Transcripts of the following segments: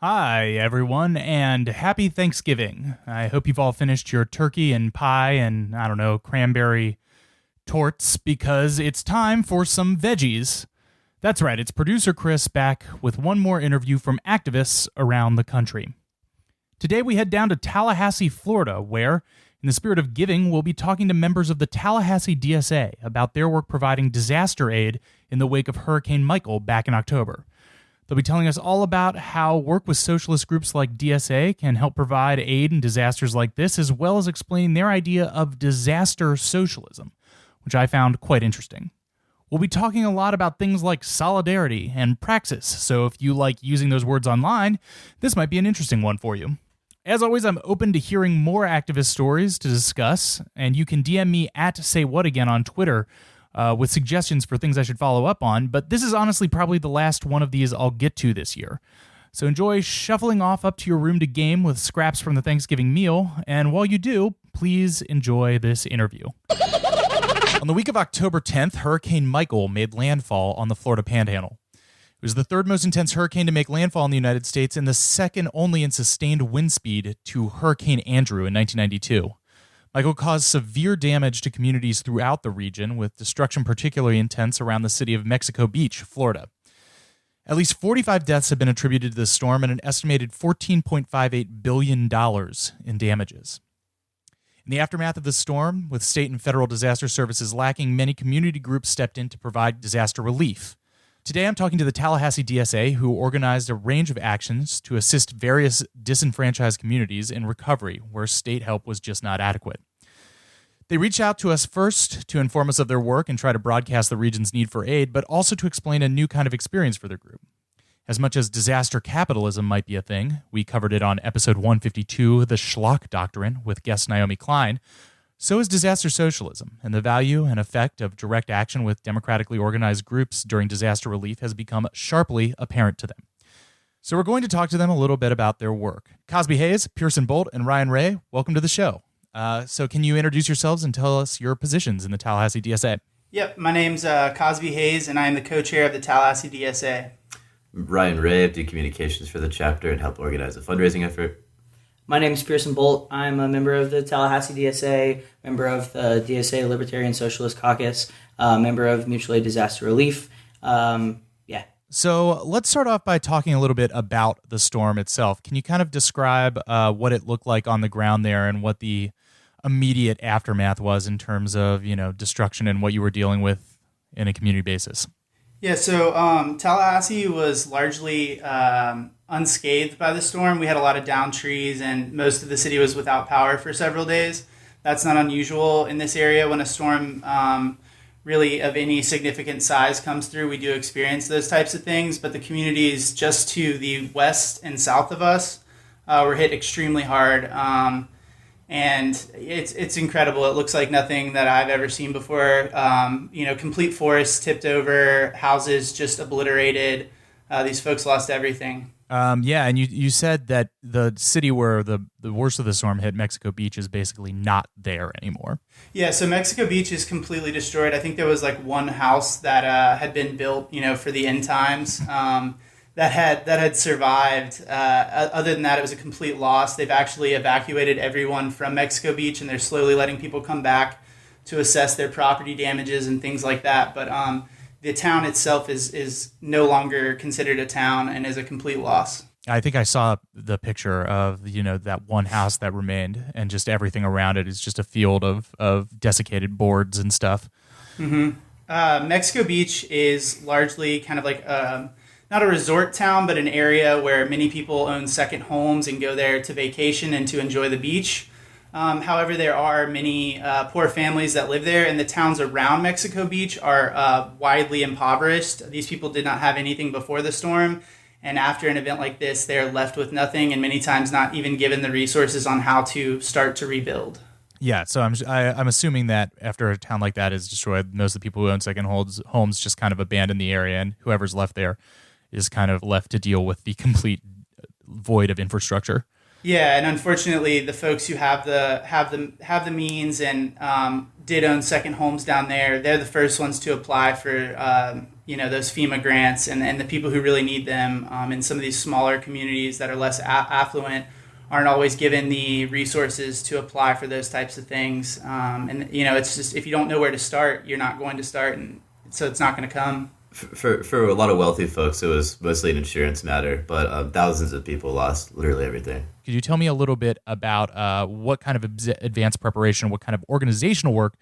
Hi, everyone, and happy Thanksgiving. I hope you've all finished your turkey and pie and, I don't know, cranberry torts because it's time for some veggies. That's right, it's producer Chris back with one more interview from activists around the country. Today we head down to Tallahassee, Florida, where, in the spirit of giving, we'll be talking to members of the Tallahassee DSA about their work providing disaster aid in the wake of Hurricane Michael back in October. They'll be telling us all about how work with socialist groups like DSA can help provide aid in disasters like this, as well as explaining their idea of disaster socialism, which I found quite interesting. We'll be talking a lot about things like solidarity and praxis, so if you like using those words online, this might be an interesting one for you. As always, I'm open to hearing more activist stories to discuss, and you can DM me at SayWhatAgain on Twitter with suggestions for things I should follow up on, but this is honestly probably the last one of these I'll get to this year. So enjoy shuffling off up to your room to game with scraps from the Thanksgiving meal, and while you do, please enjoy this interview. On the week of October 10th, Hurricane Michael made landfall on the Florida Panhandle. It was the third most intense hurricane to make landfall in the United States and the second only in sustained wind speed to Hurricane Andrew in 1992. Michael caused severe damage to communities throughout the region, with destruction particularly intense around the city of Mexico Beach, Florida. At least 45 deaths have been attributed to the storm and an estimated $14.58 billion in damages. In the aftermath of the storm, with state and federal disaster services lacking, many community groups stepped in to provide disaster relief. Today I'm talking to the Tallahassee DSA, who organized a range of actions to assist various disenfranchised communities in recovery where state help was just not adequate. They reached out to us first to inform us of their work and try to broadcast the region's need for aid, but also to explain a new kind of experience for their group. As much as disaster capitalism might be a thing, we covered it on episode 152, The Schlock Doctrine, with guest Naomi Klein, so is disaster socialism, and the value and effect of direct action with democratically organized groups during disaster relief has become sharply apparent to them. So we're going to talk to them a little bit about their work. Cosby Hayes, Pearson Bolte, and Ryan Ray, welcome to the show. So can you introduce yourselves and tell us your positions in the Tallahassee DSA? Yep, my name's Cosby Hayes, and I am the co-chair of the Tallahassee DSA. Ryan Ray, I do communications for the chapter and help organize a fundraising effort. My name is Pearson Bolte. I'm a member of the Tallahassee DSA, member of the DSA Libertarian Socialist Caucus, member of Mutual Aid Disaster Relief. So let's start off by talking a little bit about the storm itself. Can you kind of describe what it looked like on the ground there and what the immediate aftermath was in terms of, destruction and what you were dealing with in a community basis? Yeah, so Tallahassee was largely unscathed by the storm. We had a lot of downed trees, and most of the city was without power for several days. That's not unusual in this area. When a storm really of any significant size comes through, we do experience those types of things, but the communities just to the west and south of us were hit extremely hard. And it's incredible. It looks like nothing that I've ever seen before. Complete forests tipped over, houses just obliterated. These folks lost everything. And you said that the city where the worst of the storm hit, Mexico Beach, is basically not there anymore. Yeah, so Mexico Beach is completely destroyed. I think there was like one house that had been built, for the end times. That had survived. Other than that, it was a complete loss. They've actually evacuated everyone from Mexico Beach, and they're slowly letting people come back to assess their property damages and things like that. But the town itself is no longer considered a town and is a complete loss. I think I saw the picture of, that one house that remained, and just everything around it is just a field of desiccated boards and stuff. Mm-hmm. Mexico Beach is largely kind of like not a resort town, but an area where many people own second homes and go there to vacation and to enjoy the beach. However, there are many poor families that live there, and the towns around Mexico Beach are widely impoverished. These people did not have anything before the storm, and after an event like this, they're left with nothing, and many times not even given the resources on how to start to rebuild. Yeah, so I'm assuming that after a town like that is destroyed, most of the people who own second homes just kind of abandon the area, and whoever's left there is kind of left to deal with the complete void of infrastructure. Yeah, and unfortunately, the folks who have the means and did own second homes down there, they're the first ones to apply for those FEMA grants and the people who really need them in some of these smaller communities that are less affluent aren't always given the resources to apply for those types of things. It's just, if you don't know where to start, you're not going to start, and so it's not going to come. For a lot of wealthy folks, it was mostly an insurance matter, but thousands of people lost literally everything. Could you tell me a little bit about what kind of advanced preparation, what kind of organizational work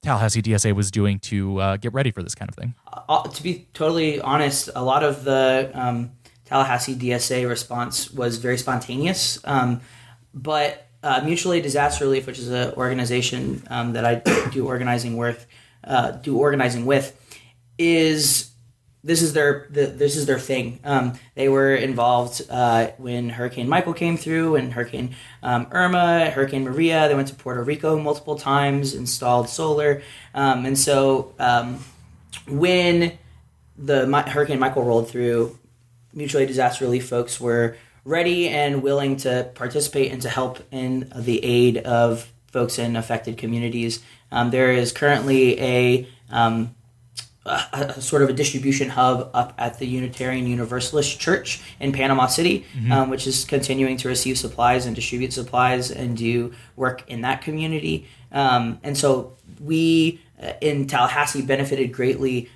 Tallahassee DSA was doing to get ready for this kind of thing? To be totally honest, a lot of the Tallahassee DSA response was very spontaneous, but Mutual Aid Disaster Relief, which is an organization that I do organizing with, this is their thing. They were involved when Hurricane Michael came through, and Hurricane Irma, Hurricane Maria. They went to Puerto Rico multiple times, installed solar, and so when Hurricane Michael rolled through, Mutual Aid Disaster Relief folks were ready and willing to participate and to help in the aid of folks in affected communities. There is currently a sort of a distribution hub up at the Unitarian Universalist Church in Panama City, which is continuing to receive supplies and distribute supplies and do work in that community. And so we in Tallahassee benefited greatly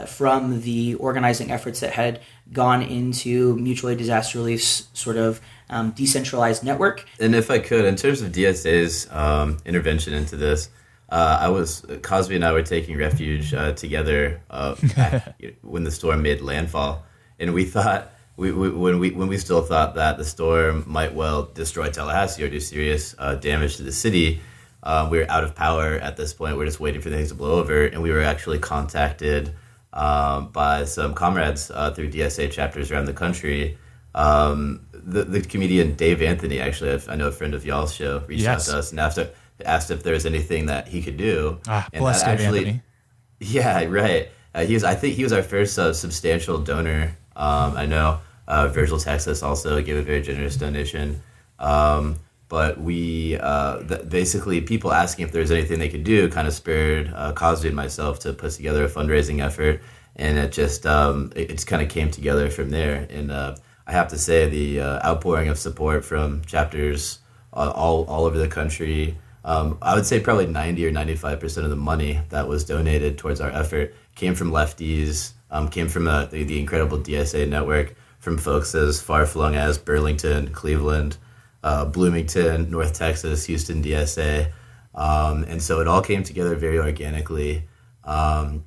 from the organizing efforts that had gone into Mutual Aid Disaster Relief's sort of decentralized network. And if I could, in terms of DSA's intervention into this, Cosby and I were taking refuge together back when the storm made landfall, and we thought when we still thought that the storm might well destroy Tallahassee or do serious damage to the city. We were out of power at this point. We're just waiting for things to blow over, and we were actually contacted by some comrades through DSA chapters around the country. The comedian Dave Anthony, actually, I know a friend of y'all's show, reached out to us and asked if there was anything that he could do. Bless Dave Anthony. Yeah, right. I think he was our first substantial donor. I know Virgil, Texas, also gave a very generous donation. But we basically people asking if there's anything they could do kind of spurred Cosby and myself to put together a fundraising effort, and it just kind of came together from there. And I have to say the outpouring of support from chapters all over the country. I would say probably 90 or 95% of the money that was donated towards our effort came from lefties, came from the incredible DSA network, from folks as far-flung as Burlington, Cleveland, Bloomington, North Texas, Houston DSA. And so it all came together very organically. A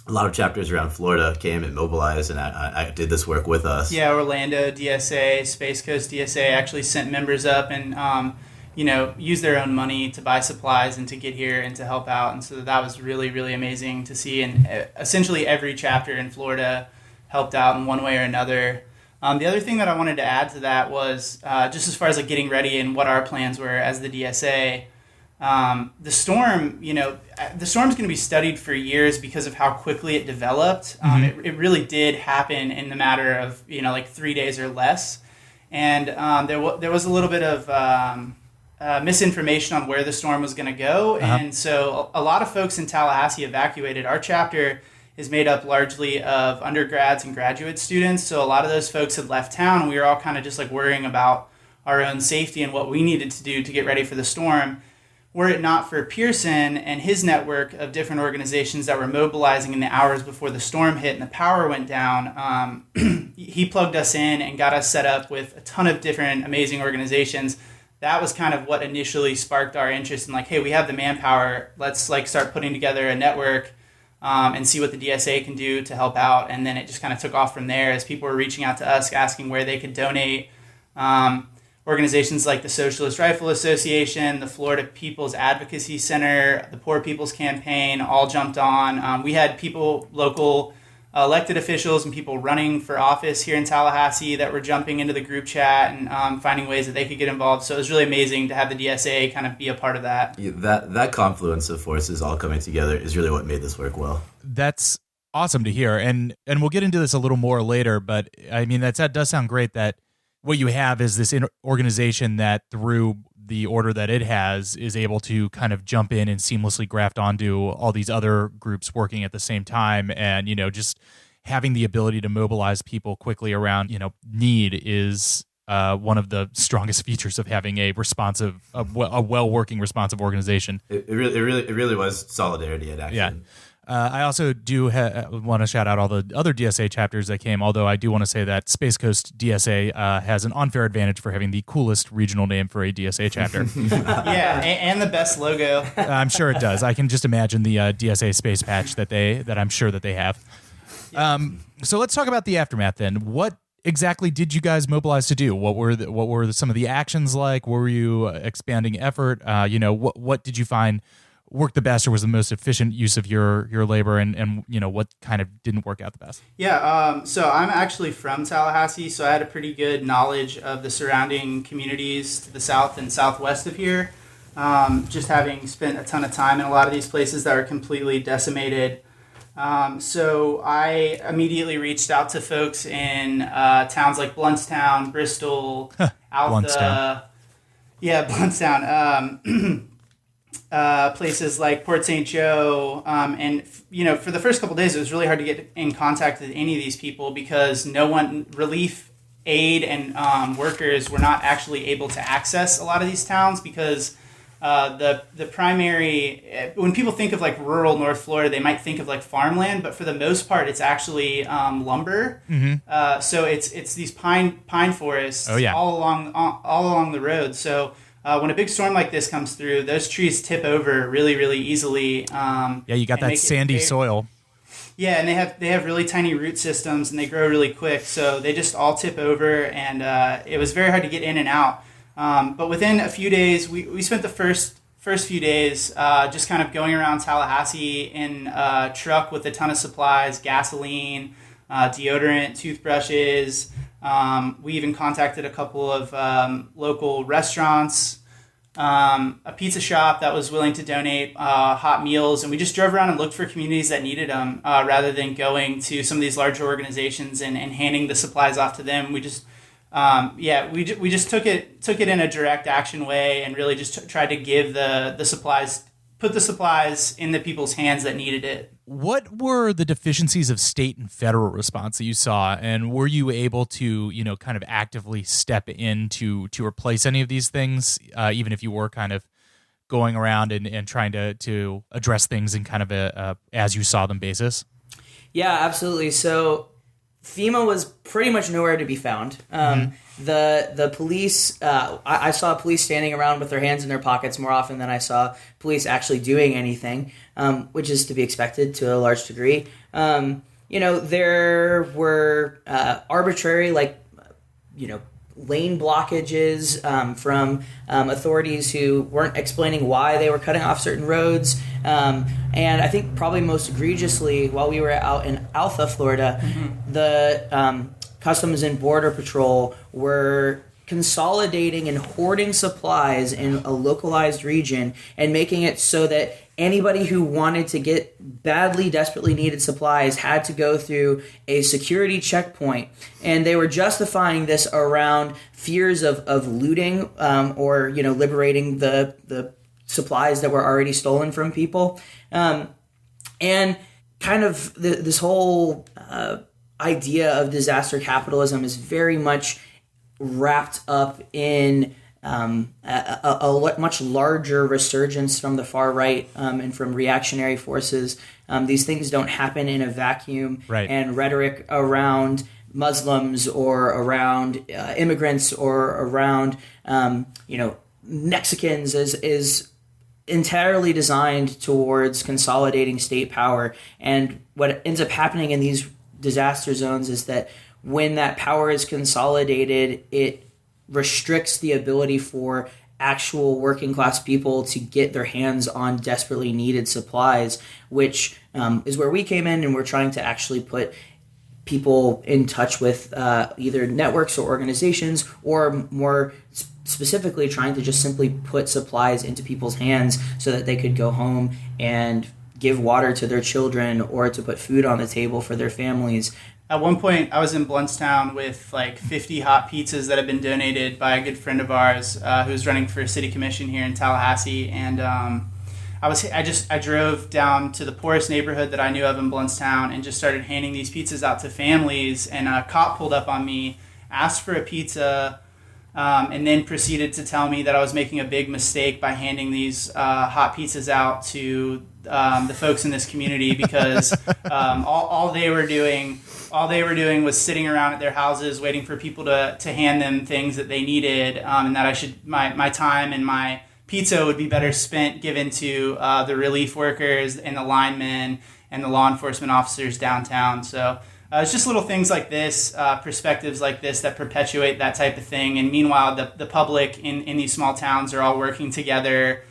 lot of chapters around Florida came and mobilized, and I did this work with us. Yeah, Orlando DSA, Space Coast DSA actually sent members up and use their own money to buy supplies and to get here and to help out. And so that was really, really amazing to see. And essentially every chapter in Florida helped out in one way or another. The other thing that I wanted to add to that was just as far as like getting ready and what our plans were as the DSA. The storm's going to be studied for years because of how quickly it developed. It really did happen in the matter of 3 days or less. And there was a little bit of misinformation on where the storm was going to go. And so a lot of folks in Tallahassee evacuated. Our chapter is made up largely of undergrads and graduate students. So a lot of those folks had left town, and we were all kind of just like worrying about our own safety and what we needed to do to get ready for the storm. Were it not for Pearson and his network of different organizations that were mobilizing in the hours before the storm hit and the power went down, he plugged us in and got us set up with a ton of different amazing organizations. That was kind of what initially sparked our interest in hey, we have the manpower. Let's start putting together a network and see what the DSA can do to help out. And then it just kind of took off from there as people were reaching out to us, asking where they could donate. Organizations like the Socialist Rifle Association, the Florida People's Advocacy Center, the Poor People's Campaign all jumped on. We had people, local elected officials and people running for office here in Tallahassee that were jumping into the group chat and finding ways that they could get involved. So it was really amazing to have the DSA kind of be a part of that. Yeah, that confluence of forces all coming together is really what made this work well. That's awesome to hear. And we'll get into this a little more later, but I mean, that does sound great that what you have is this organization that through the order that it has is able to kind of jump in and seamlessly graft onto all these other groups working at the same time, and just having the ability to mobilize people quickly around need is one of the strongest features of having a well-working responsive organization. It really was solidarity in action. Yeah. I also do want to shout out all the other DSA chapters that came, although I do want to say that Space Coast DSA has an unfair advantage for having the coolest regional name for a DSA chapter. Yeah, and the best logo. I'm sure it does. I can just imagine the DSA space patch that I'm sure that they have. So let's talk about the aftermath then. What exactly did you guys mobilize to do? What were some of the actions like? Were you expanding effort? What did you find worked the best or was the most efficient use of your labor, and what kind of didn't work out the best? Yeah, so I'm actually from Tallahassee, so I had a pretty good knowledge of the surrounding communities to the south and southwest of here, just having spent a ton of time in a lot of these places that are completely decimated. So I immediately reached out to folks in towns like Bluntstown, Bristol, Alpha. Bluntstown. Yeah, Bluntstown. Places like Port St. Joe, and for the first couple of days, it was really hard to get in contact with any of these people because relief aid and workers were not actually able to access a lot of these towns because the primary, when people think of like rural North Florida, they might think of like farmland, but for the most part, it's actually lumber. Mm-hmm. So it's these pine forests all along the road. So when a big storm like this comes through, those trees tip over really, really easily. You got that sandy soil. Yeah, and they have really tiny root systems, and they grow really quick, so they just all tip over, and it was very hard to get in and out. But within a few days, we spent the first few days just kind of going around Tallahassee in a truck with a ton of supplies, gasoline, deodorant, toothbrushes. We even contacted a couple of local restaurants, a pizza shop that was willing to donate hot meals, and we just drove around and looked for communities that needed them rather than going to some of these larger organizations and handing the supplies off to them. We just we just took it in a direct action way and really just tried to give the supplies, put the supplies in the people's hands that needed it. What were the deficiencies of state and federal response that you saw, and were you able to, kind of actively step in to replace any of these things, even if you were kind of going around and trying to address things in kind of a as you saw them basis? Yeah, absolutely. So FEMA was pretty much nowhere to be found. The police, I saw police standing around with their hands in their pockets more often than I saw police actually doing anything, which is to be expected to a large degree. There were arbitrary, lane blockages from authorities who weren't explaining why they were cutting off certain roads. And I think probably most egregiously, while we were out in Alpha, Florida, the Customs and Border Patrol were consolidating and hoarding supplies in a localized region and making it so that anybody who wanted to get badly, desperately needed supplies had to go through a security checkpoint. And they were justifying this around fears of looting or liberating the supplies that were already stolen from people. And kind of this whole idea of disaster capitalism is very much wrapped up in a much larger resurgence from the far right and from reactionary forces. These things don't happen in a vacuum, right. And rhetoric around Muslims or around immigrants or around Mexicans is entirely designed towards consolidating state power. And what ends up happening in these disaster zones is that when that power is consolidated, it restricts the ability for actual working class people to get their hands on desperately needed supplies, which is where we came in, and we're trying to actually put people in touch with either networks or organizations, or more specifically trying to just simply put supplies into people's hands so that they could go home and give water to their children or to put food on the table for their families. At one point, I was in Bluntstown with like 50 hot pizzas that had been donated by a good friend of ours who was running for city commission here in Tallahassee, and I drove down to the poorest neighborhood that I knew of in Bluntstown and just started handing these pizzas out to families. And a cop pulled up on me, asked for a pizza, and then proceeded to tell me that I was making a big mistake by handing these hot pizzas out to the folks in this community because all they were doing was sitting around at their houses waiting for people to hand them things that they needed, and that I should my time and my pizza would be better spent given to the relief workers and the linemen and the law enforcement officers downtown. So it's just little things like this, perspectives like this that perpetuate that type of thing. And meanwhile, the public in these small towns are all working together.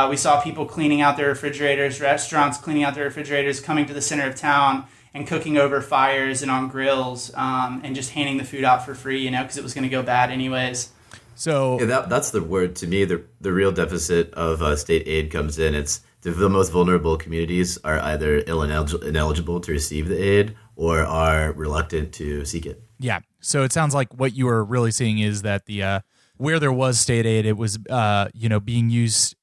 We saw people cleaning out their refrigerators, restaurants cleaning out their refrigerators, coming to the center of town and cooking over fires and on grills, and just handing the food out for free, because it was going to go bad anyways. So that's the word to me. The real deficit of state aid comes in. It's the most vulnerable communities are either ineligible to receive the aid or are reluctant to seek it. Yeah. So it sounds like what you were really seeing is that the where there was state aid, it was being used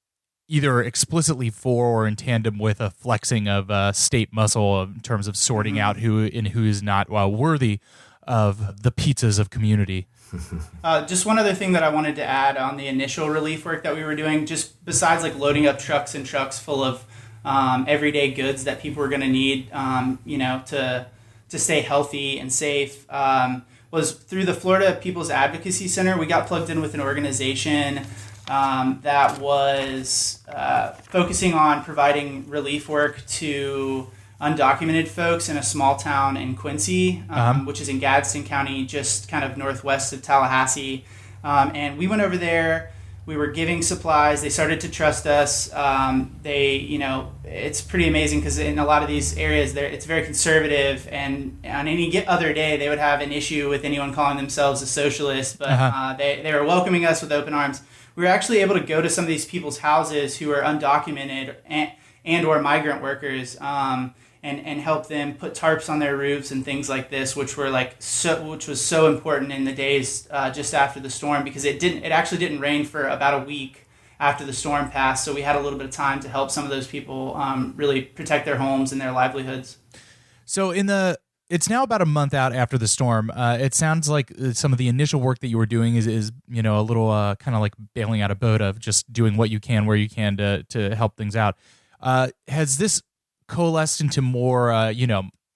either explicitly for or in tandem with a flexing of state muscle in terms of sorting out who is not worthy of the pizzas of community. Just one other thing that I wanted to add on the initial relief work that we were doing, just besides like loading up trucks and trucks full of everyday goods that people were going to need, to stay healthy and safe, was through the Florida People's Advocacy Center. We got plugged in with an organization that was focusing on providing relief work to undocumented folks in a small town in Quincy, which is in Gadsden County, just kind of northwest of Tallahassee. And we went over there. We were giving supplies. They started to trust us. It's pretty amazing because in a lot of these areas, it's very conservative. And on any other day, they would have an issue with anyone calling themselves a socialist. But they were welcoming us with open arms. We were actually able to go to some of these people's houses who are undocumented and or migrant workers, and help them put tarps on their roofs and things like this, which was so important in the days just after the storm, because it actually didn't rain for about a week after the storm passed. So we had a little bit of time to help some of those people really protect their homes and their livelihoods. So it's now about a month out after the storm. It sounds like some of the initial work that you were doing is a little kind of like bailing out a boat of just doing what you can where you can to help things out. Has this coalesced into more,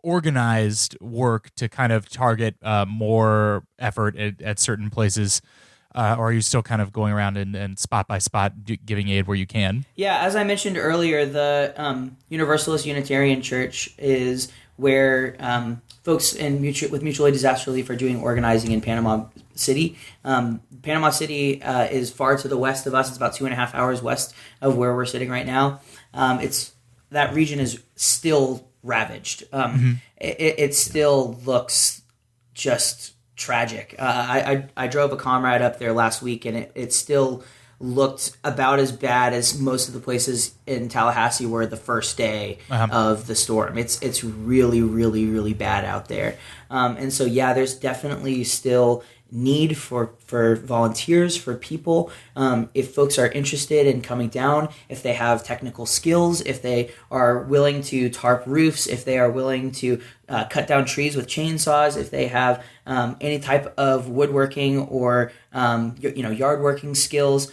organized work to kind of target more effort at certain places? Or are you still kind of going around and spot by spot giving aid where you can? Yeah, as I mentioned earlier, the Universalist Unitarian Church is where folks with mutual aid disaster relief are doing organizing in Panama City. Panama City is far to the west of us. It's about 2.5 hours west of where we're sitting right now. That region is still ravaged. It still looks just tragic. I drove a Comrade up there last week, and it still looked about as bad as most of the places in Tallahassee were the first day of the storm. It's really, really, really bad out there. And so, yeah, there's definitely still need for volunteers, for people. If folks are interested in coming down, if they have technical skills, if they are willing to tarp roofs, if they are willing to cut down trees with chainsaws, if they have any type of woodworking or yard working skills,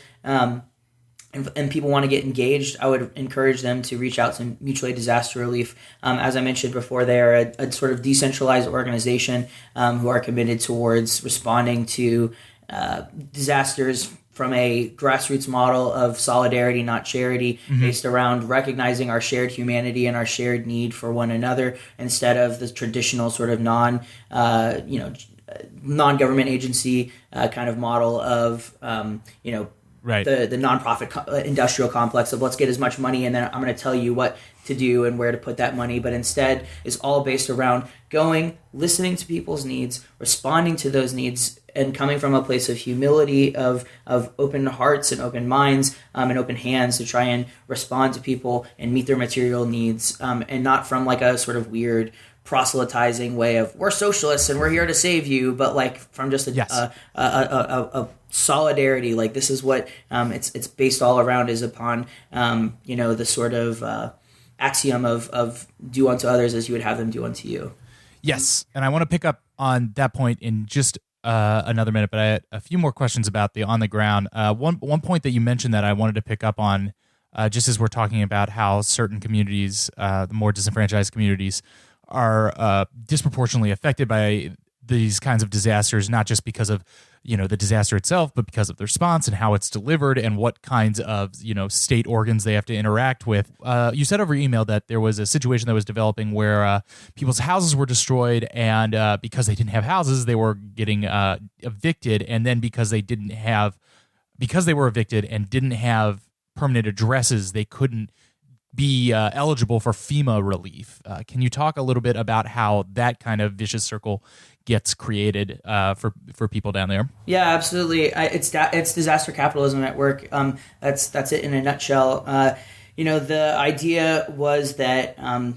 and people want to get engaged, I would encourage them to reach out to Mutual Aid Disaster Relief. As I mentioned before, they're a sort of decentralized organization who are committed towards responding to disasters from a grassroots model of solidarity, not charity, based around recognizing our shared humanity and our shared need for one another, instead of the traditional sort of non-government agency kind of model of Right. The nonprofit industrial complex of let's get as much money and then I'm going to tell you what to do and where to put that money, but instead is all based around going, listening to people's needs, responding to those needs, and coming from a place of humility, of open hearts and open minds and open hands to try and respond to people and meet their material needs, and not from like a sort of weird proselytizing way of we're socialists and we're here to save you, but like from just a solidarity. Like this is what it's based all around is upon the sort of axiom of do unto others as you would have them do unto you. Yes, and I want to pick up on that point in just another minute, but I had a few more questions about the on the ground. One point that you mentioned that I wanted to pick up on, just as we're talking about how certain communities, the more disenfranchised communities, are disproportionately affected by these kinds of disasters, not just because of the disaster itself, but because of the response and how it's delivered and what kinds of state organs they have to interact with. You said over email that there was a situation that was developing where people's houses were destroyed, and because they didn't have houses, they were getting evicted, and then because they were evicted and didn't have permanent addresses, they couldn't be eligible for FEMA relief. Can you talk a little bit about how that kind of vicious circle gets created for people down there? Yeah, absolutely. It's disaster capitalism at work. That's it in a nutshell. The idea was that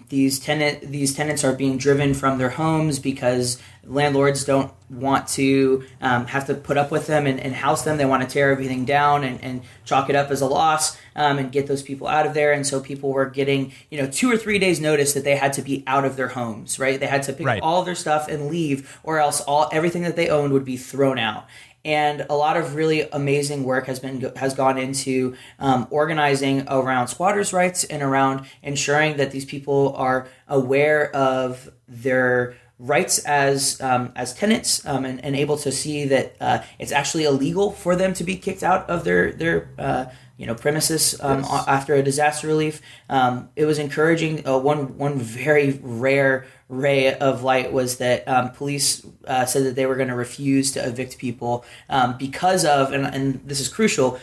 these tenants are being driven from their homes because landlords don't want to have to put up with them and house them. They want to tear everything down and chalk it up as a loss and get those people out of there. And so people were getting 2 or 3 days notice that they had to be out of their homes, right? They had to pick up all of their stuff and leave, or else everything that they owned would be thrown out. And a lot of really amazing work has gone into organizing around squatters' rights and around ensuring that these people are aware of their rights as tenants and able to see that it's actually illegal for them to be kicked out of their premises after a disaster relief. It was encouraging. One very rare ray of light was that police said that they were going to refuse to evict people because of, and this is crucial,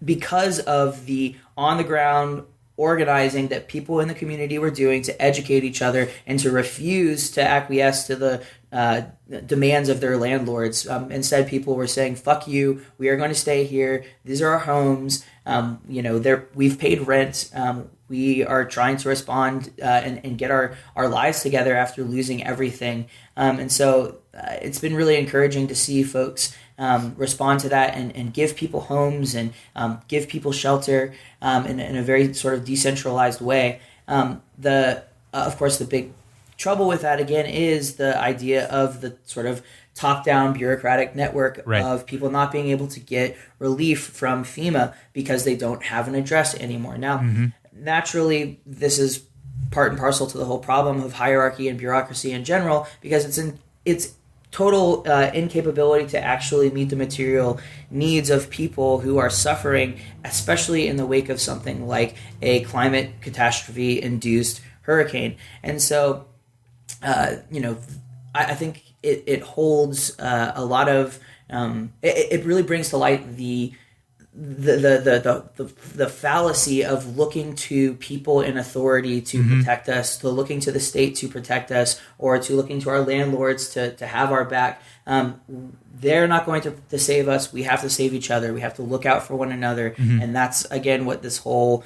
because of the on-the-ground organizing that people in the community were doing to educate each other and to refuse to acquiesce to the demands of their landlords. Instead, people were saying, fuck you, we are going to stay here. These are our homes. We've paid rent. We are trying to respond and get our lives together after losing everything. And so it's been really encouraging to see folks respond to that and give people homes and give people shelter in a very sort of decentralized way. Of course, the big trouble with that, again, is the idea of the sort of top-down bureaucratic network of people not being able to get relief from FEMA because they don't have an address anymore. Now, naturally, this is part and parcel to the whole problem of hierarchy and bureaucracy in general, because it's total incapability to actually meet the material needs of people who are suffering, especially in the wake of something like a climate catastrophe-induced hurricane. And so, I think it holds a lot of. It really brings to light the fallacy of looking to people in authority to protect us, to looking to the state to protect us, or to looking to our landlords to have our back. They're not going to save us. We have to save each other. We have to look out for one another. And that's, again, what this whole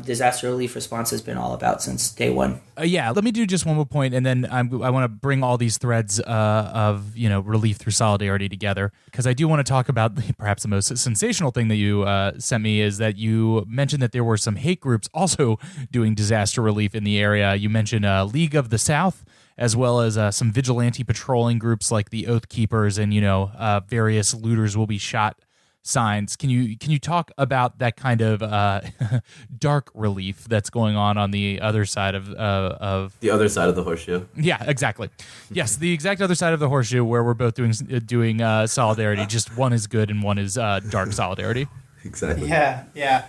disaster relief response has been all about since day one. Let me do just one more point, and then I want to bring all these threads of relief through solidarity together, because I do want to talk about perhaps the most sensational thing that you sent me is that you mentioned that there were some hate groups also doing disaster relief in the area. You mentioned League of the South, as well as some vigilante patrolling groups like the Oath Keepers and various looters will be shot signs. Can you talk about that kind of dark relief that's going on the other side of the other side of the horseshoe? Yeah, exactly. Yes, the exact other side of the horseshoe where we're both doing solidarity. Just one is good and one is dark solidarity. Exactly. Yeah.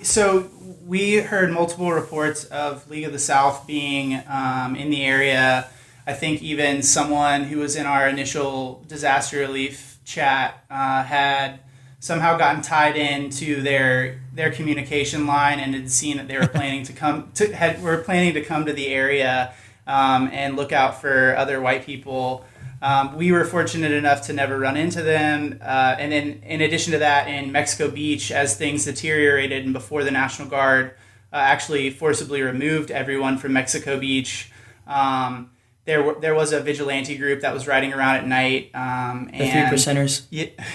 So we heard multiple reports of League of the South being in the area. I think even someone who was in our initial disaster relief chat had somehow gotten tied into their communication line and had seen that they were planning to come to the area and look out for other white people. We were fortunate enough to never run into them. And then in addition to that, in Mexico Beach, as things deteriorated and before the National Guard actually forcibly removed everyone from Mexico Beach, there was a vigilante group that was riding around at night. The 3%ers.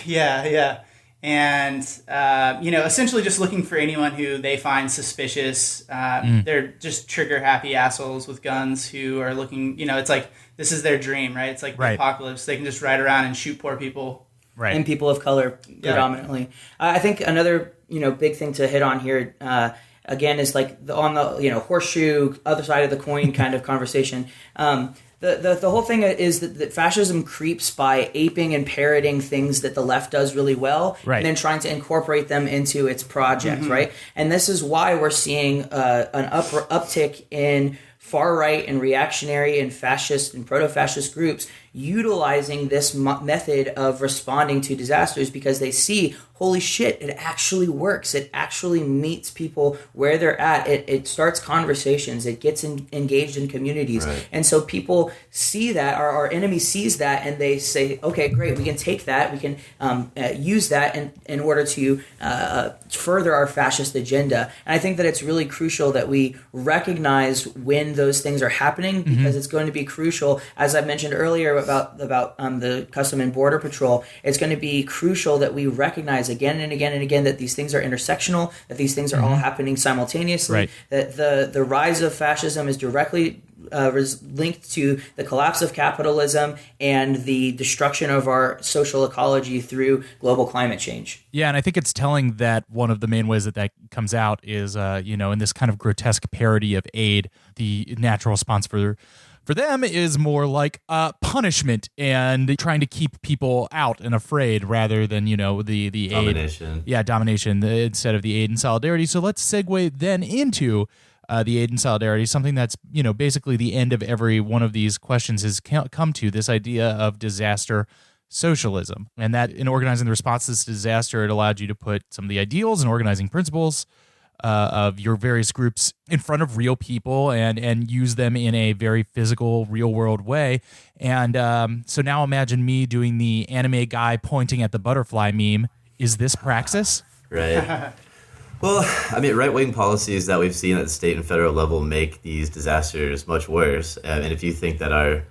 Yeah. And, essentially just looking for anyone who they find suspicious. They're just trigger-happy assholes with guns who are looking, it's like this is their dream, right? It's like the apocalypse. They can just ride around and shoot poor people. Right. And people of color predominantly. I think another, big thing to hit on here, again, is like on the, horseshoe, other side of the coin kind of conversation. The whole thing is that fascism creeps by aping and parroting things that the left does really well, and then trying to incorporate them into its project, right? And this is why we're seeing an uptick in far-right and reactionary and fascist and proto-fascist groups utilizing this method of responding to disasters, because they see, holy shit, it actually works. It actually meets people where they're at. It starts conversations. It gets engaged in communities. Right. And so people see that, our enemy sees that, and they say, okay, great, we can take that. We can use that in order to further our fascist agenda. And I think that it's really crucial that we recognize when those things are happening, because it's going to be crucial, as I mentioned earlier, about the Custom and Border Patrol. It's going to be crucial that we recognize again and again and again that these things are intersectional, that these things are all happening simultaneously, that the rise of fascism is directly linked to the collapse of capitalism and the destruction of our social ecology through global climate change. Yeah, and I think it's telling that one of the main ways that comes out is, in this kind of grotesque parody of aid, the natural response for them is more like punishment and trying to keep people out and afraid rather than, the domination. Aid. Yeah, domination instead of the aid and solidarity. So let's segue then into the aid and solidarity, something that's, basically the end of every one of these questions has come to, this idea of disaster socialism. And that in organizing the response to this disaster, it allowed you to put some of the ideals and organizing principles of your various groups in front of real people and use them in a very physical, real-world way. And so now imagine me doing the anime guy pointing at the butterfly meme. Is this praxis? Right. Well, right-wing policies that we've seen at the state and federal level make these disasters much worse. And if you think that our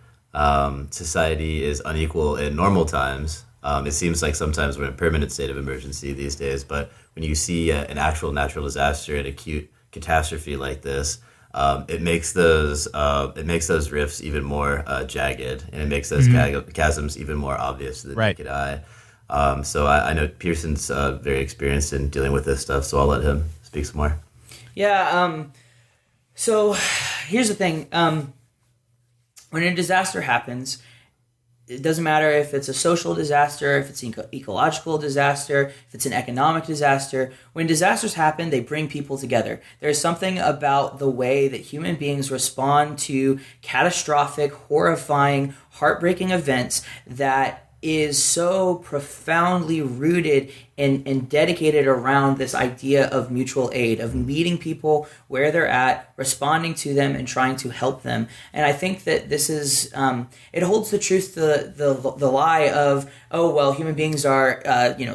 society is unequal in normal times, it seems like sometimes we're in a permanent state of emergency these days. But when you see an actual natural disaster, an acute catastrophe like this, it makes those rifts even more jagged, and it makes those chasms even more obvious to the naked eye. So I know Pearson's very experienced in dealing with this stuff, so I'll let him speak some more. Yeah. So here's the thing. When a disaster happens, it doesn't matter if it's a social disaster, if it's an ecological disaster, if it's an economic disaster. When disasters happen, they bring people together. There's something about the way that human beings respond to catastrophic, horrifying, heartbreaking events that is so profoundly rooted and dedicated around this idea of mutual aid, of meeting people where they're at, responding to them, and trying to help them. And I think that this is, it holds the truth to the lie of, oh, well, human beings are,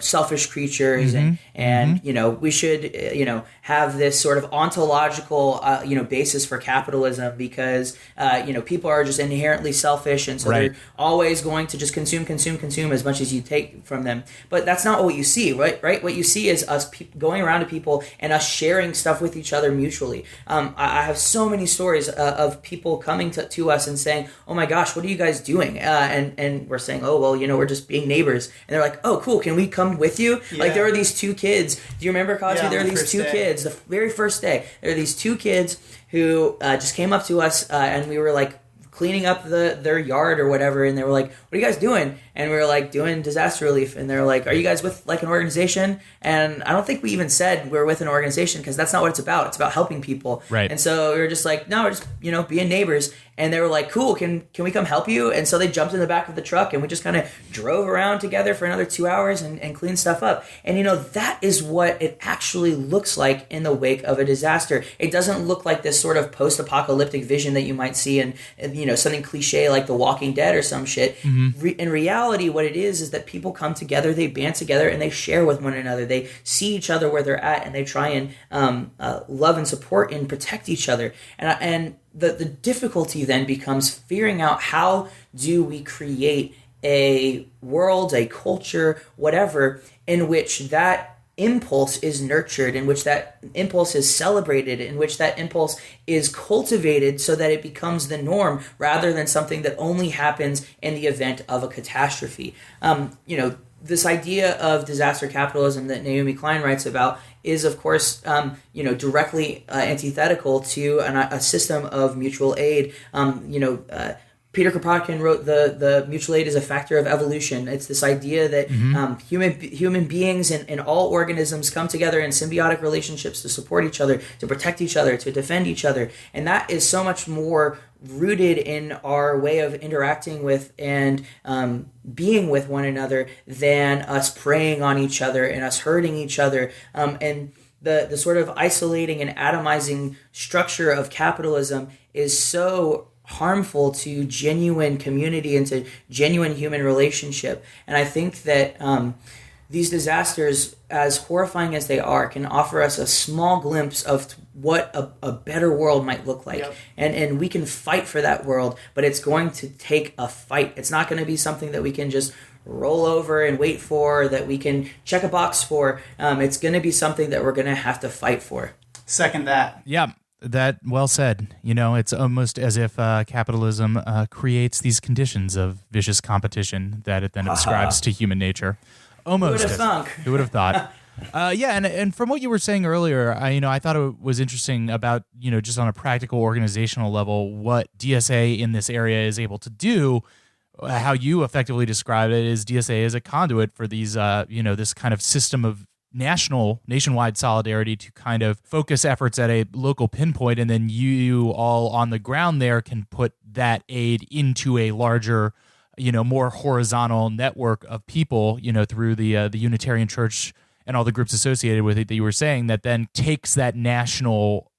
selfish creatures, and we should, have this sort of ontological, basis for capitalism because, people are just inherently selfish, and so they're always going to just consume as much as you take from them. But that's not what you see. Right? What you see is us going around to people and us sharing stuff with each other mutually. I have so many stories of people coming to us and saying, oh my gosh, what are you guys doing? And we're saying, oh, well, we're just being neighbors. And they're like, oh, cool, can we come with you? Yeah. Like, there were these two kids. Do you remember, Cosby? Yeah, there were these two kids, the very first day. There were these two kids who just came up to us and we were like, cleaning up their yard or whatever, and they were like, what are you guys doing? And we were like, doing disaster relief. And they're like, are you guys with like an organization? And I don't think we even said we're with an organization, because that's not what it's about. It's about helping people. Right. And so we were just like, no, we're just being neighbors. And they were like, cool, can we come help you? And so they jumped in the back of the truck, and we just kind of drove around together for another 2 hours and cleaned stuff up. And that is what it actually looks like in the wake of a disaster. It doesn't look like this sort of post-apocalyptic vision that you might see in something cliche like The Walking Dead or some shit. In reality, reality, what it is that people come together, they band together, and they share with one another. They see each other where they're at, and they try and love and support and protect each other. And the difficulty then becomes figuring out how do we create a world, a culture, whatever, in which that impulse is nurtured, in which that impulse is celebrated, in which that impulse is cultivated so that it becomes the norm rather than something that only happens in the event of a catastrophe. This idea of disaster capitalism that Naomi Klein writes about is, of course, directly antithetical to a system of mutual aid. Peter Kropotkin wrote the mutual aid is a factor of evolution. It's this idea that human beings and all organisms come together in symbiotic relationships to support each other, to protect each other, to defend each other. And that is so much more rooted in our way of interacting with and being with one another than us preying on each other and us hurting each other. And the sort of isolating and atomizing structure of capitalism is so harmful to genuine community and to genuine human relationship. And I think that these disasters, as horrifying as they are, can offer us a small glimpse of what a better world might look like. Yep. And we can fight for that world, but it's going to take a fight. It's not going to be something that we can just roll over and wait for, that we can check a box for. It's going to be something that we're going to have to fight for. Second that. Yeah. That well said. It's almost as if capitalism creates these conditions of vicious competition that it then ascribes to human nature. Almost. Who would have thought? And from what you were saying earlier, I thought it was interesting about just on a practical organizational level what DSA in this area is able to do. How you effectively describe it is DSA as a conduit for these this kind of system of nationwide solidarity to kind of focus efforts at a local pinpoint, and then you all on the ground there can put that aid into a larger, more horizontal network of people, through the Unitarian Church and all the groups associated with it that you were saying, that then takes that national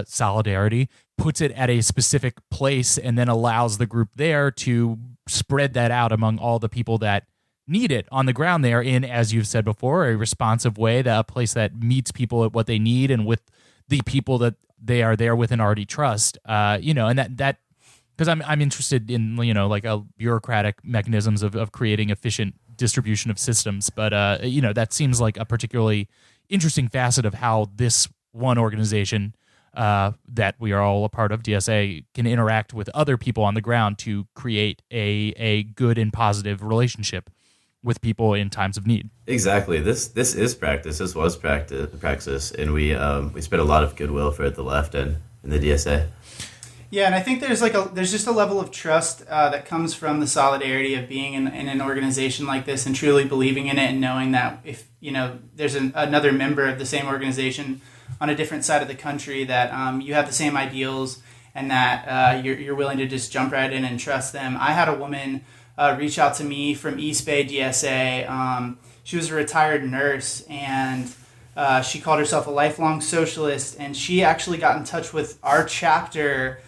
solidarity, puts it at a specific place, and then allows the group there to spread that out among all the people that need it on the ground there in, as you've said before, a responsive way, a place that meets people at what they need and with the people that they are there with and already trust, and that because I'm interested in, like a bureaucratic mechanisms of creating efficient distribution of systems. But, that seems like a particularly interesting facet of how this one organization that we are all a part of, DSA, can interact with other people on the ground to create a good and positive relationship with people in times of need. Exactly. This is practice. This was praxis, and we spent a lot of goodwill for the left and in the DSA. Yeah, and I think there's just a level of trust that comes from the solidarity of being in an organization like this and truly believing in it and knowing that if there's another member of the same organization on a different side of the country, that you have the same ideals and that you're willing to just jump right in and trust them. I had a woman reach out to me from East Bay DSA. She was a retired nurse, and she called herself a lifelong socialist, and she actually got in touch with our chapter.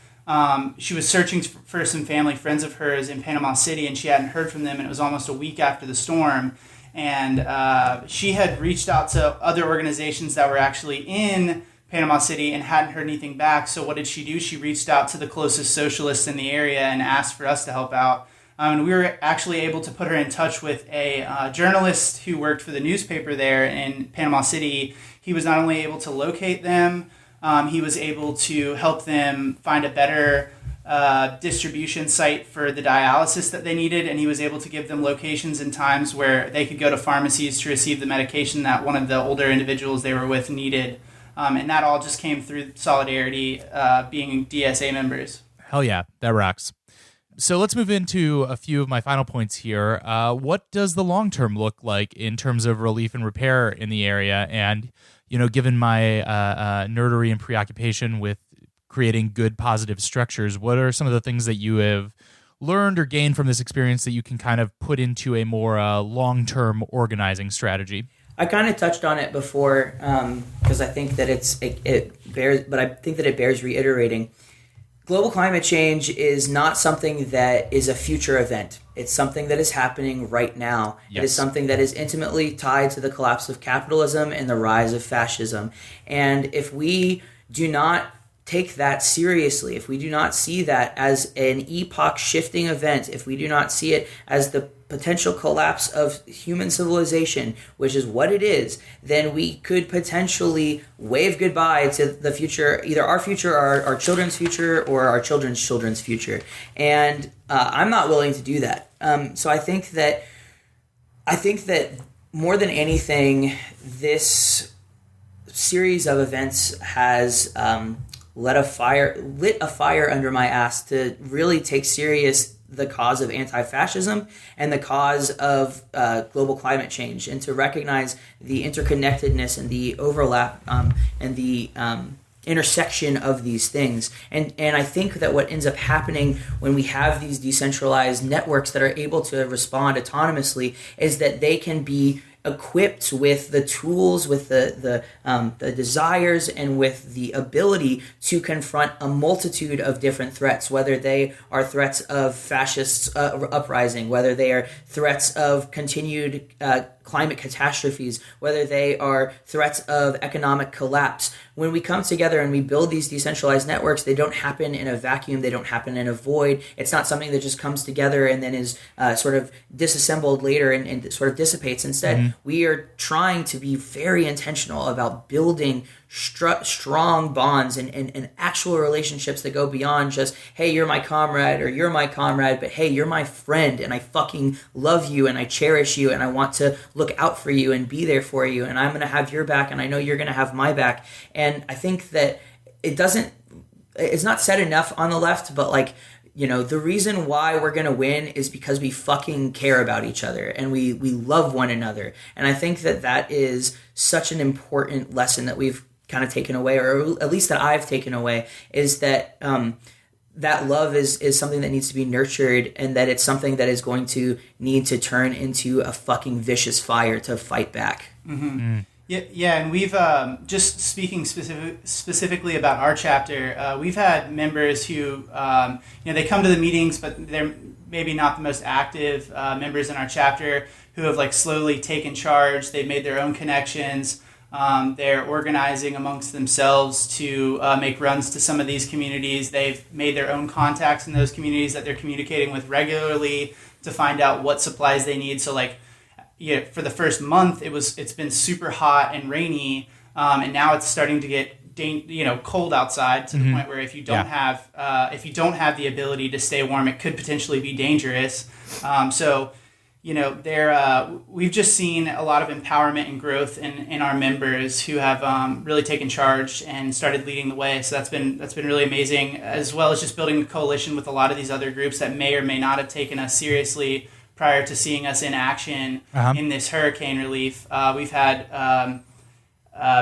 She was searching for some family friends of hers in Panama City, and she hadn't heard from them, and it was almost a week after the storm. And she had reached out to other organizations that were actually in Panama City and hadn't heard anything back. So what did she do? She reached out to the closest socialists in the area and asked for us to help out. And we were actually able to put her in touch with a journalist who worked for the newspaper there in Panama City. He was not only able to locate them, he was able to help them find a better distribution site for the dialysis that they needed, and he was able to give them locations and times where they could go to pharmacies to receive the medication that one of the older individuals they were with needed. And that all just came through solidarity, being DSA members. Hell yeah, that rocks. So let's move into a few of my final points here. What does the long term look like in terms of relief and repair in the area? And, given my nerdery and preoccupation with creating good, positive structures, what are some of the things that you have learned or gained from this experience that you can kind of put into a more long-term organizing strategy? I kind of touched on it before because I think that it bears reiterating. global climate change is not something that is a future event. It's something that is happening right now. Yes. It is something that is intimately tied to the collapse of capitalism and the rise of fascism. And if we do not take that seriously, if we do not see that as an epoch-shifting event, if we do not see it as the potential collapse of human civilization, which is what it is, then we could potentially wave goodbye to the future, either our future, our children's future, or our children's children's future. And I'm not willing to do that. So I think that more than anything, this series of events has lit a fire under my ass to really take serious the cause of anti-fascism and the cause of global climate change, and to recognize the interconnectedness and the overlap and the intersection of these things. And I think that what ends up happening when we have these decentralized networks that are able to respond autonomously is that they can be equipped with the tools, with the desires, and with the ability to confront a multitude of different threats, whether they are threats of fascist uprising, whether they are threats of continued climate catastrophes, whether they are threats of economic collapse. When we come together and we build these decentralized networks, they don't happen in a vacuum, they don't happen in a void. It's not something that just comes together and then is sort of disassembled later and sort of dissipates. Instead, we are trying to be very intentional about building strong bonds and actual relationships that go beyond just, hey, you're my comrade, or you're my comrade, but hey, you're my friend, and I fucking love you, and I cherish you, and I want to look out for you and be there for you, and I'm going to have your back, and I know you're going to have my back. And I think that it's not said enough on the left, but like, you know, the reason why we're going to win is because we fucking care about each other and we love one another. And I think that is such an important lesson that we've kind of taken away, or at least that I've taken away, is that that love is something that needs to be nurtured, and that it's something that is going to need to turn into a fucking vicious fire to fight back. Mm-hmm. Yeah, and we've just speaking specifically about our chapter. We've had members who, they come to the meetings, but they're maybe not the most active members in our chapter, who have like slowly taken charge. They've made their own connections. They're organizing amongst themselves to make runs to some of these communities. They've made their own contacts in those communities that they're communicating with regularly to find out what supplies they need. So like, for the first month, it's been super hot and rainy, and now it's starting to get cold outside to the point where if you don't have the ability to stay warm, it could potentially be dangerous. We've just seen a lot of empowerment and growth in our members who have really taken charge and started leading the way. So that's been really amazing, as well as just building a coalition with a lot of these other groups that may or may not have taken us seriously prior to seeing us in action in this hurricane relief. We've had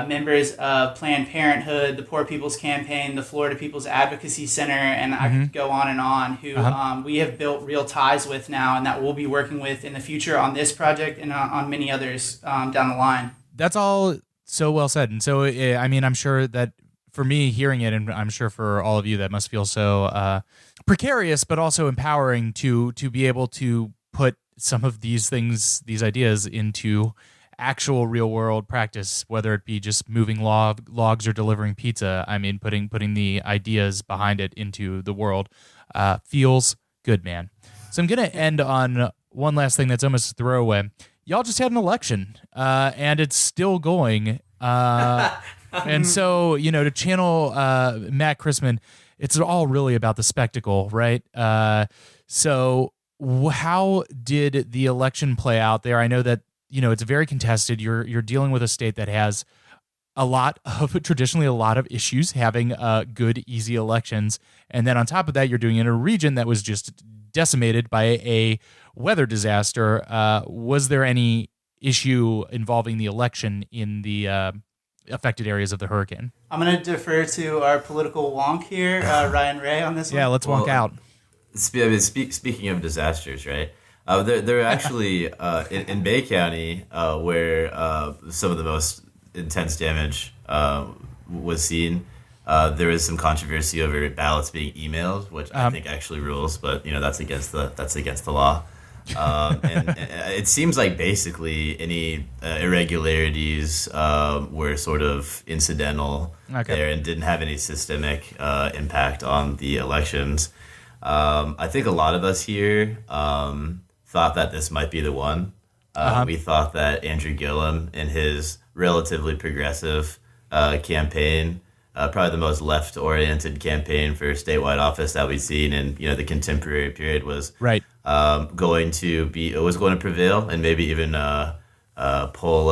members of Planned Parenthood, the Poor People's Campaign, the Florida People's Advocacy Center, and I could go on and on, who we have built real ties with now, and that we'll be working with in the future on this project and on many others down the line. That's all so well said. And so, I mean, I'm sure that for me hearing it, and I'm sure for all of you, that must feel so precarious, but also empowering to be able to put some of these things, these ideas, into actual real world practice, whether it be just moving logs or delivering pizza. I mean, putting the ideas behind it into the world feels good, man. So I'm going to end on one last thing that's almost a throwaway. Y'all just had an election, and it's still going. And so, to channel Matt Chrisman, it's all really about the spectacle, right? So how did the election play out there? I know that, it's very contested. You're dealing with a state that has traditionally a lot of issues having good, easy elections. And then on top of that, you're doing it in a region that was just decimated by a weather disaster. Was there any issue involving the election in the affected areas of the hurricane? I'm going to defer to our political wonk here, Ryan Ray, on this one. Yeah, let's wonk out. Speaking of disasters, right? There are actually in Bay County where some of the most intense damage was seen. There is some controversy over ballots being emailed, which I think actually rules, but that's against the law. And it seems like basically any irregularities were sort of incidental there and didn't have any systemic impact on the elections. I think a lot of us here thought that this might be the one. We thought that Andrew Gillum in his relatively progressive campaign, probably the most left-oriented campaign for statewide office that we've seen in the contemporary period, was going to prevail and maybe even pull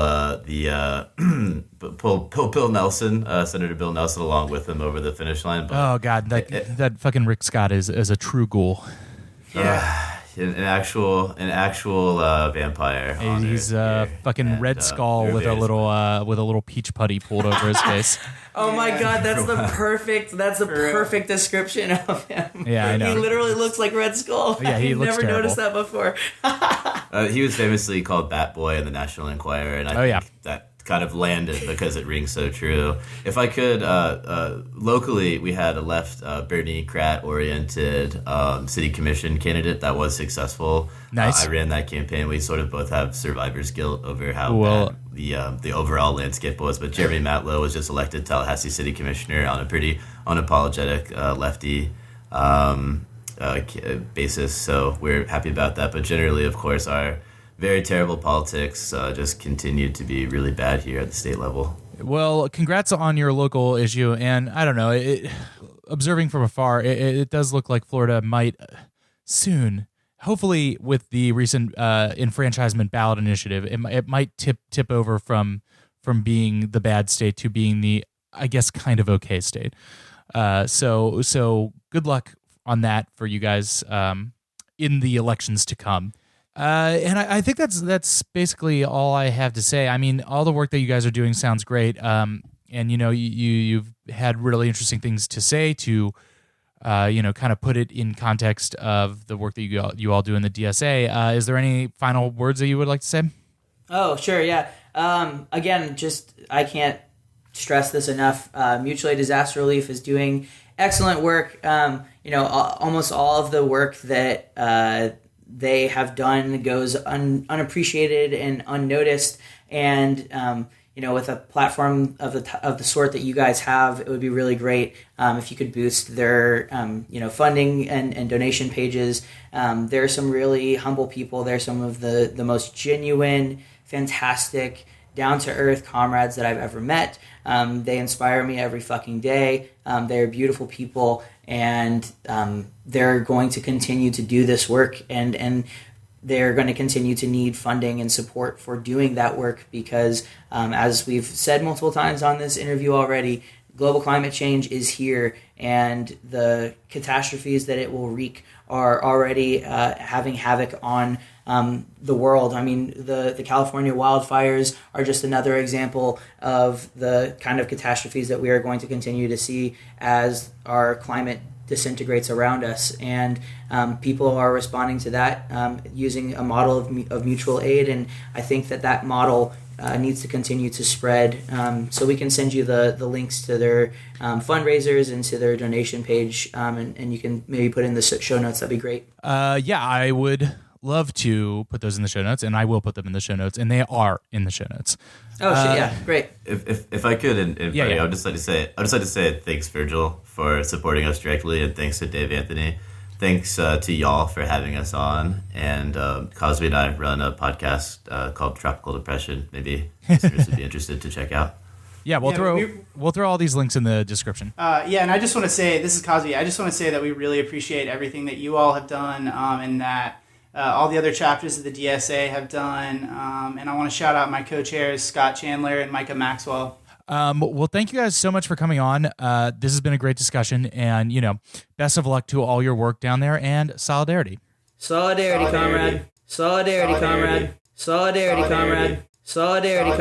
Bill Nelson, Senator Bill Nelson, along with him over the finish line. But oh God, that fucking Rick Scott is a true ghoul. Yeah. An actual vampire. He's a fucking Red Skull with a little peach putty pulled over his face. Oh my God, that's the perfect description of him. Yeah, I know. He literally looks like Red Skull. Yeah, he looks never terrible. noticed that before. He was famously called Bat Boy in the National Enquirer, and I think that kind of landed because it rings so true. If I could, locally, we had a left Bernie Krat-oriented city commission candidate that was successful. Nice. I ran that campaign. We sort of both have survivor's guilt over how bad the overall landscape was. But Jeremy Matlow was just elected Tallahassee city commissioner on a pretty unapologetic lefty basis. So we're happy about that. But generally, of course, our very terrible politics just continued to be really bad here at the state level. Well, congrats on your local issue. And I don't know, observing from afar, it does look like Florida might soon, hopefully with the recent enfranchisement ballot initiative, it might tip over from being the bad state to being the, I guess, kind of okay state. So good luck on that for you guys in the elections to come. And I think that's basically all I have to say. I mean, all the work that you guys are doing sounds great. And you've had really interesting things to say to, kind of put it in context of the work that you all do in the DSA. Is there any final words that you would like to say? Oh, sure, yeah. Again, I can't stress this enough. Mutual Aid Disaster Relief is doing excellent work. Almost all of the work that they have done goes unappreciated and unnoticed, and with a platform of the sort that you guys have, it would be really great if you could boost their funding and donation pages. There are some really humble people. They're some of the most genuine, fantastic, down-to-earth comrades that I've ever met. They inspire me every fucking day. They're beautiful people, and they're going to continue to do this work, and they're going to continue to need funding and support for doing that work because, as we've said multiple times on this interview already, global climate change is here, and the catastrophes that it will wreak are already having havoc on the world. I mean, the California wildfires are just another example of the kind of catastrophes that we are going to continue to see as our climate disintegrates around us. And people are responding to that using a model of mutual aid. And I think that model needs to continue to spread. So we can send you the links to their fundraisers and to their donation page. And you can maybe put in the show notes. That'd be great. Yeah, I would love to put those in the show notes, and I will put them in the show notes, and they are in the show notes. Oh shit! Yeah, great. If I could, I would just like to say thanks, Virgil, for supporting us directly, and thanks to Dave Anthony. Thanks to y'all for having us on. And Cosby and I run a podcast called Tropical Depression. Maybe listeners would be interested to check out. Yeah, we'll throw all these links in the description. And I just want to say, this is Cosby. I just want to say that we really appreciate everything that you all have done, and that all the other chapters of the DSA have done. And I want to shout out my co-chairs, Scott Chandler and Micah Maxwell. Well, thank you guys so much for coming on. This has been a great discussion, and best of luck to all your work down there, and solidarity. Solidarity, comrade. Solidarity, comrade. Solidarity, comrade. Solidarity, comrade.